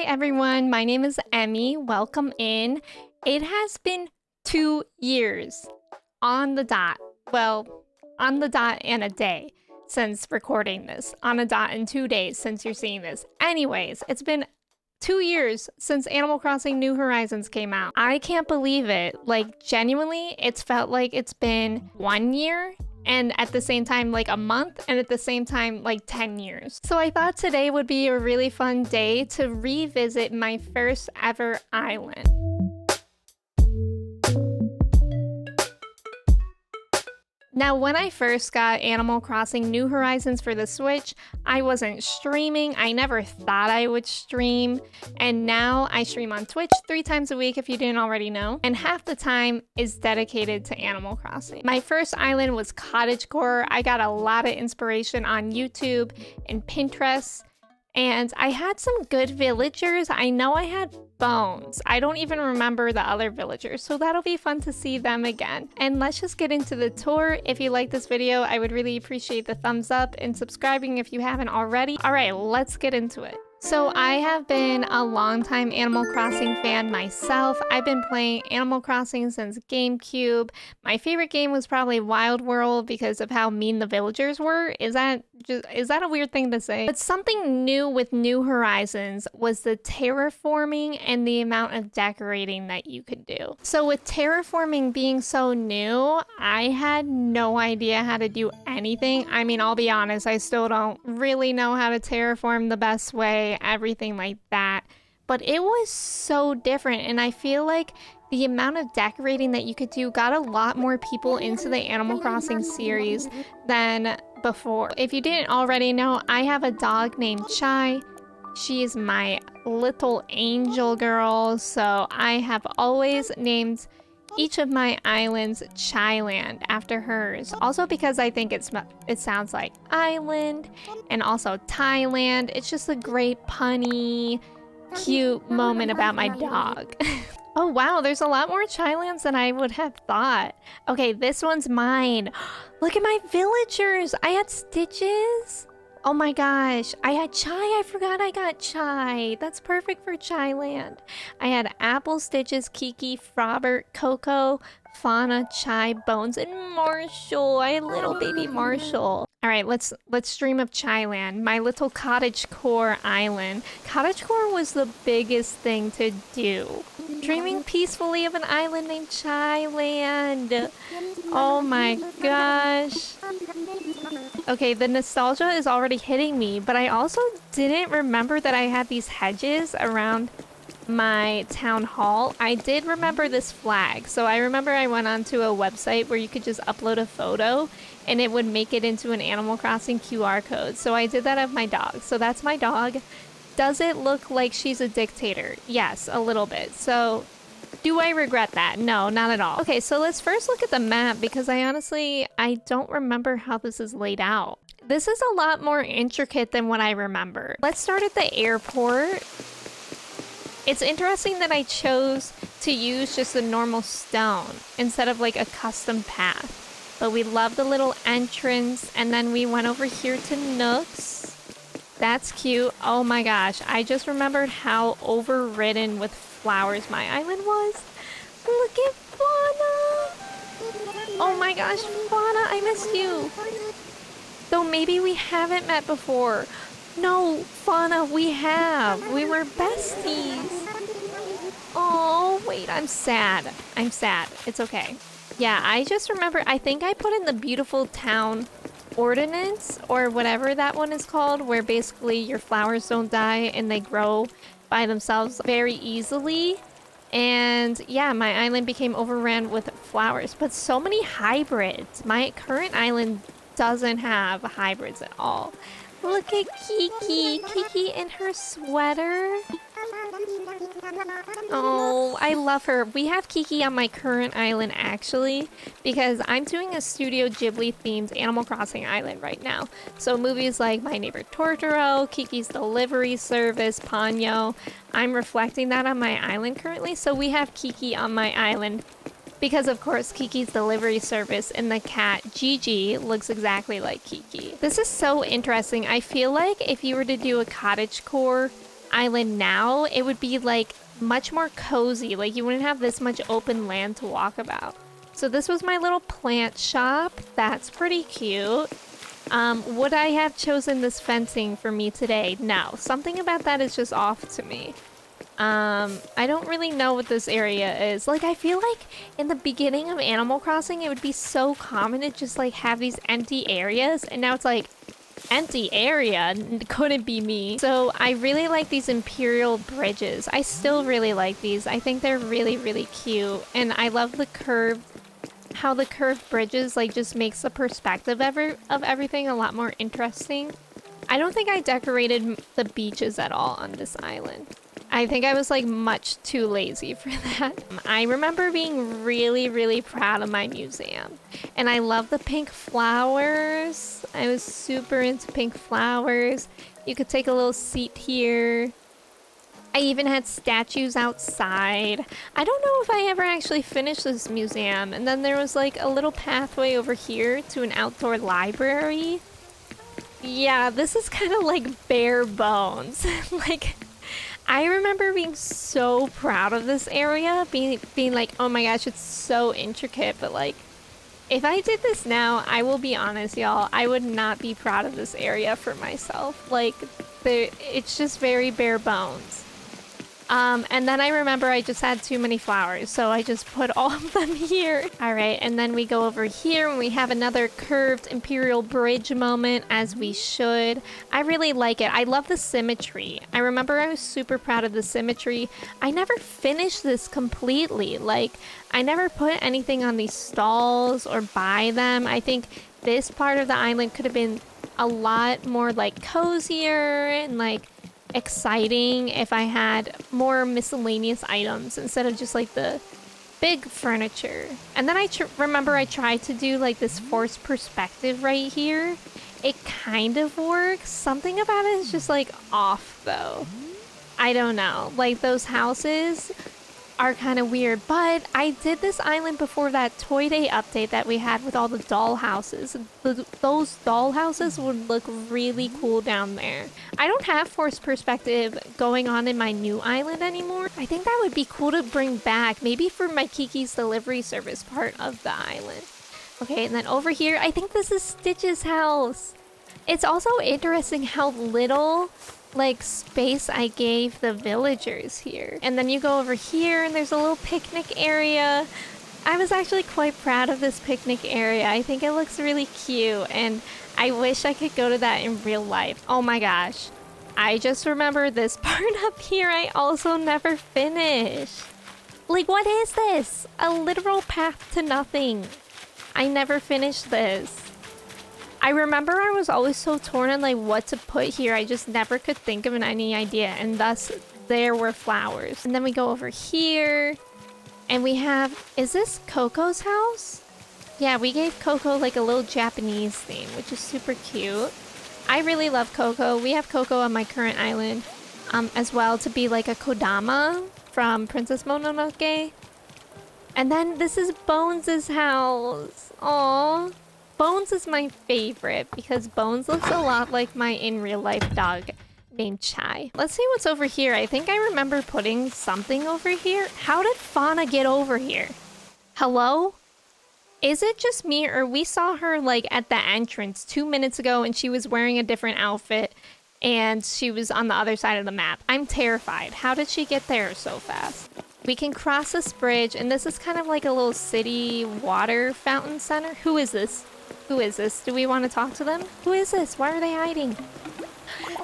Hi everyone, my name is Emmy. Welcome in. It has been 2 years on the dot. Well, on the dot and a day since recording this. On a dot and 2 days since you're seeing this. Anyways, it's been 2 years since Animal Crossing New Horizons came out. I can't believe it. Like, genuinely, it's felt like it's been 1 year and at the same time like a month, and at the same time like 10 years. So I thought today would be a really fun day to revisit my first ever island. Now, when I first got Animal Crossing New Horizons for the Switch, I wasn't streaming. I never thought I would stream. And now I stream on Twitch 3 times a week if you didn't already know. And half the time is dedicated to Animal Crossing. My first island was cottagecore. I got a lot of inspiration on YouTube and Pinterest. And I had some good villagers. I know I had Bones. I don't even remember the other villagers, so that'll be fun to see them again. And let's just get into the tour. If you like this video, I would really appreciate the thumbs up and subscribing if you haven't already. All right, let's get into it. So I have been a longtime Animal Crossing fan myself. I've been playing Animal Crossing since GameCube. My favorite game was probably Wild World because of how mean the villagers were. Is that a weird thing to say? But something new with New Horizons was the terraforming and the amount of decorating that you could do. So with terraforming being so new, I had no idea how to do anything. I mean, I'll be honest, I still don't really know how to terraform the best way, everything like that. But it was so different, and I feel like the amount of decorating that you could do got a lot more people into the Animal Crossing series than before. If you didn't already know, I have a dog named Chai. She's my little angel girl, so I have always named each of my islands Chailand after hers. Also because I think it sounds like island, and also Thailand. It's just a great punny, cute moment about my dog. Oh wow, there's a lot more Chailands than I would have thought. Okay, this one's mine. Look at my villagers. I had Stitches. Oh my gosh, I had Chai. I forgot I got Chai. That's perfect for Chailand. I had Apple, Stitches, Kiki, Frobert, Coco, Fauna, Chai, Bones, and Marshall. I had little baby Marshall. All right, let's stream of Chailand, my little cottagecore island. Cottagecore was the biggest thing to do. Dreaming peacefully of an island named Chailand. Oh my gosh. Okay, the nostalgia is already hitting me, but I also didn't remember that I had these hedges around my town hall. I did remember this flag. So I remember I went onto a website where you could just upload a photo and it would make it into an Animal Crossing QR code. So I did that of my dog. So that's my dog. Does it look like she's a dictator? Yes, a little bit. So do I regret that? No, not at all. Okay, so let's first look at the map because I don't remember how this is laid out. This is a lot more intricate than what I remember. Let's start at the airport. It's interesting that I chose to use just a normal stone instead of like a custom path. But we love the little entrance, and then we went over here to Nook's. That's cute. Oh my gosh, I just remembered how overridden with flowers my island was. Look at Fauna! Oh my gosh, Fauna, I miss you. Though maybe we haven't met before. No, Fauna, we have. We were besties. Oh, wait, I'm sad. I'm sad. It's okay. Yeah, I just remember, I think I put in the beautiful town ordinance or whatever that one is called, where basically your flowers don't die and they grow by themselves very easily. And yeah, my island became overrun with flowers, but so many hybrids. My current island doesn't have hybrids at all. Look at Kiki. Kiki in her sweater. Oh, I love her. We have Kiki on my current island actually because I'm doing a Studio Ghibli themed Animal Crossing island right now. So movies like My Neighbor Totoro, Kiki's Delivery Service, Ponyo. I'm reflecting that on my island currently. So we have Kiki on my island because of course Kiki's Delivery Service and the cat Gigi looks exactly like Kiki. This is so interesting. I feel like if you were to do a cottagecore island now, it would be like much more cozy. Like you wouldn't have this much open land to walk about. So this was my little plant shop. That's pretty cute. Would I have chosen this fencing for me today? No. Something about that is just off to me. I don't really know what this area is. Like, I feel like in the beginning of Animal Crossing, it would be so common to just, like, have these empty areas. And now it's like, empty area? Couldn't be me. So I really like these Imperial bridges. I still really like these. I think they're really, really cute. And I love the curved, how the curved bridges, like, just makes the perspective of everything a lot more interesting. I don't think I decorated the beaches at all on this island. I think I was like much too lazy for that. I remember being really, really proud of my museum. And I love the pink flowers. I was super into pink flowers. You could take a little seat here. I even had statues outside. I don't know if I ever actually finished this museum. And then there was like a little pathway over here to an outdoor library. Yeah, this is kind of like bare bones. Like, I remember being so proud of this area, being like, oh my gosh, it's so intricate. But like, if I did this now, I will be honest, y'all, I would not be proud of this area for myself. Like, it's just very bare bones. And then I remember I just had too many flowers, so I just put all of them here. All right, and then we go over here and we have another curved Imperial Bridge moment, as we should. I really like it. I love the symmetry. I remember I was super proud of the symmetry. I never finished this completely. Like, I never put anything on these stalls or by them. I think this part of the island could have been a lot more like cozier and like exciting if I had more miscellaneous items instead of just like the big furniture. And then I remember I tried to do like this forced perspective right here. It kind of works. Something about it is just like off though. I don't know. Like those houses are kind of weird, but I did this island before that Toy Day update that we had with all the doll houses. Those doll houses would look really cool down there. I don't have forced perspective going on in my new island anymore. I think that would be cool to bring back, maybe for my Kiki's delivery service part of the island. Okay, and then over here, I think this is Stitch's house. It's also interesting how little like space I gave the villagers here. And then you go over here and there's a little picnic area. I was actually quite proud of this picnic area. I think it looks really cute and I wish I could go to that in real life. Oh my gosh. I just remember this part up here I also never finished. Like, what is this? A literal path to nothing. I never finished this. I remember I was always so torn on like what to put here. I just never could think of any idea, and thus there were flowers. And then we go over here and we have, is this Coco's house? Yeah, we gave Coco like a little Japanese theme, which is super cute. I really love Coco. We have Coco on my current island as well to be like a Kodama from Princess Mononoke. And then this is Bones' house. Aww. Bones is my favorite because Bones looks a lot like my in real life dog named Chai. Let's see what's over here. I think I remember putting something over here. How did Fauna get over here? Hello? Is it just me or we saw her like at the entrance 2 minutes ago and she was wearing a different outfit and she was on the other side of the map? I'm terrified. How did she get there so fast? We can cross this bridge and this is kind of like a little city water fountain center. Who is this? Who is this? Do we want to talk to them? Who is this? Why are they hiding?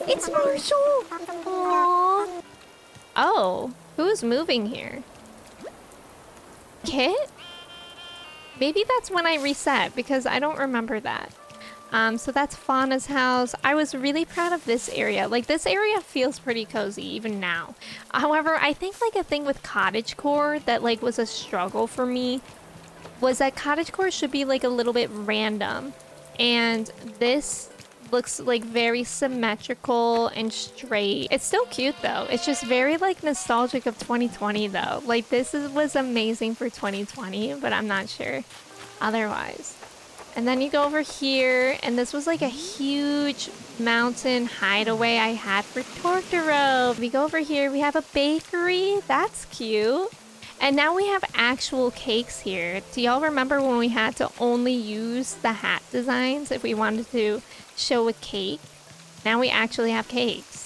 It's Marshall! Aww. Oh, who's moving here? Kit? Maybe that's when I reset because I don't remember that. So that's Fauna's house. I was really proud of this area. Like, this area feels pretty cozy even now. However, I think like a thing with cottagecore that like was a struggle for me was that cottagecore should be like a little bit random, and this looks like very symmetrical and straight. It's still cute though. It's just very like nostalgic of 2020 though. Like this was amazing for 2020, but I'm not sure otherwise. And then you go over here, and this was like a huge mountain hideaway I had for Tortoro. We go over here, we have a bakery. That's cute. And now we have actual cakes here. Do y'all remember when we had to only use the hat designs if we wanted to show a cake? Now we actually have cakes.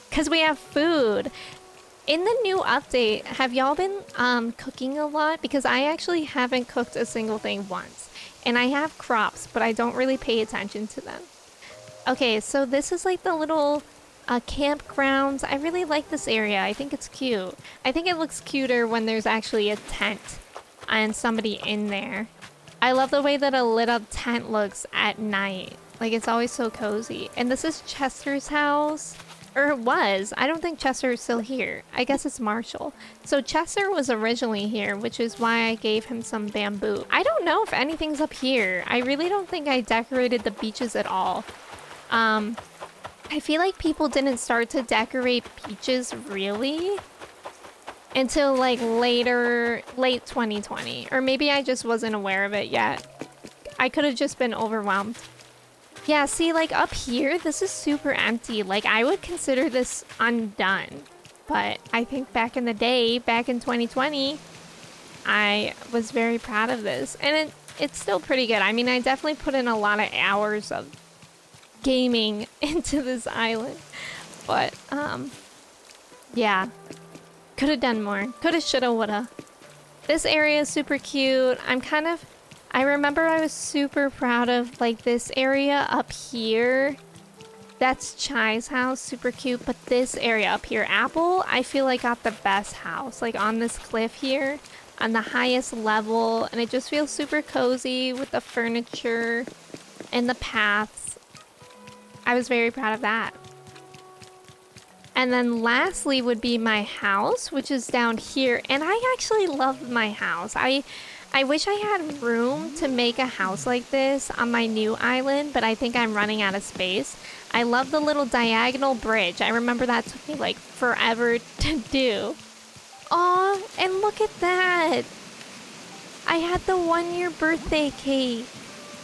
Because we have food. In the new update, have y'all been cooking a lot? Because I actually haven't cooked a single thing once. And I have crops, but I don't really pay attention to them. Okay, so this is like the little campgrounds. I really like this area. I think it's cute. I think it looks cuter when there's actually a tent and somebody in there. I love the way that a lit up tent looks at night. Like, it's always so cozy. And this is Chester's house. Or it was. I don't think Chester is still here. I guess it's Marshall. So Chester was originally here, which is why I gave him some bamboo. I don't know if anything's up here. I really don't think I decorated the beaches at all. I feel like people didn't start to decorate beaches really until like late 2020. Or maybe I just wasn't aware of it yet. I could have just been overwhelmed. Yeah, see, like up here, this is super empty. Like, I would consider this undone. But I think back in the day, back in 2020, I was very proud of this. And it's still pretty good. I mean, I definitely put in a lot of hours of gaming into this island. But, yeah. Could have done more. Coulda, shoulda, woulda. This area is super cute. I remember I was super proud of like this area up here. That's Chai's house, super cute. But this area up here, Apple, I feel like got the best house. Like on this cliff here, on the highest level. And it just feels super cozy with the furniture and the paths. I was very proud of that. And then lastly would be my house, which is down here. And I actually love my house. I wish I had room to make a house like this on my new island, but I think I'm running out of space. I love the little diagonal bridge. I remember that took me like forever to do. Aw, and look at that. I had the 1-year birthday cake.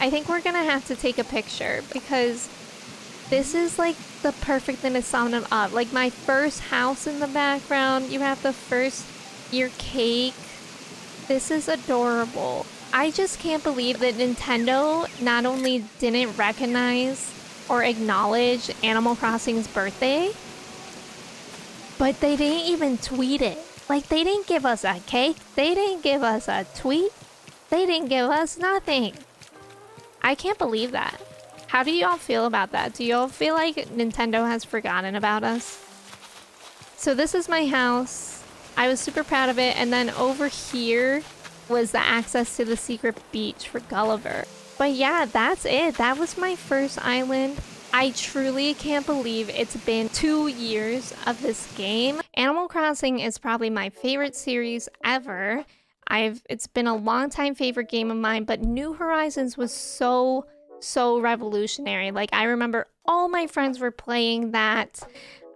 I think we're gonna have to take a picture because this is like the perfect thing to sum it up. Like my first house in the background. You have the first year cake. This is adorable. I just can't believe that Nintendo not only didn't recognize or acknowledge Animal Crossing's birthday, but they didn't even tweet it. Like, they didn't give us a cake. They didn't give us a tweet. They didn't give us nothing. I can't believe that. How do y'all feel about that? Do y'all feel like Nintendo has forgotten about us? So this is my house. I was super proud of it. And then over here was the access to the secret beach for Gulliver. But yeah, that's it. That was my first island. I truly can't believe it's been 2 years of this game. Animal Crossing is probably my favorite series ever. It's been a long time favorite game of mine, but New Horizons was so revolutionary. Like, I remember all my friends were playing that.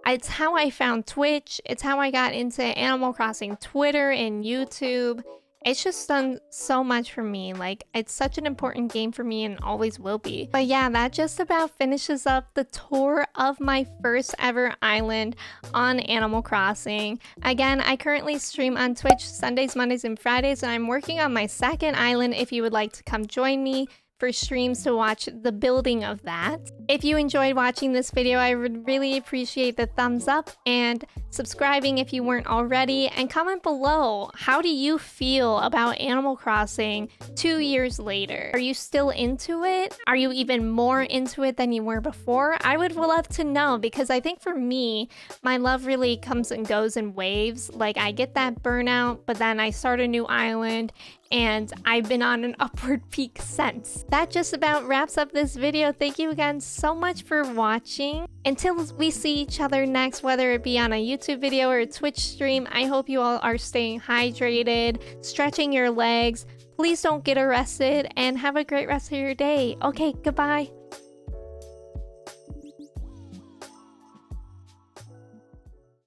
It's how I found Twitch. It's how I got into Animal Crossing Twitter and YouTube. It's just done so much for me. Like, it's such an important game for me and always will be. But yeah, that just about finishes up the tour of my first ever island on Animal Crossing. Again, I currently stream on Twitch Sundays, Mondays, and Fridays, and I'm working on my second island if you would like to come join me for streams to watch the building of that. If you enjoyed watching this video, I would really appreciate the thumbs up and subscribing if you weren't already, and comment below, how do you feel about Animal Crossing 2 years later? Are you still into it? Are you even more into it than you were before? I would love to know, because I think for me, my love really comes and goes in waves. Like, I get that burnout, but then I start a new island and I've been on an upward peak since. That just about wraps up this video. Thank you again so much for watching. Until we see each other next, whether it be on a YouTube video or a Twitch stream, I hope you all are staying hydrated, stretching your legs. Please don't get arrested, and have a great rest of your day. Okay, goodbye.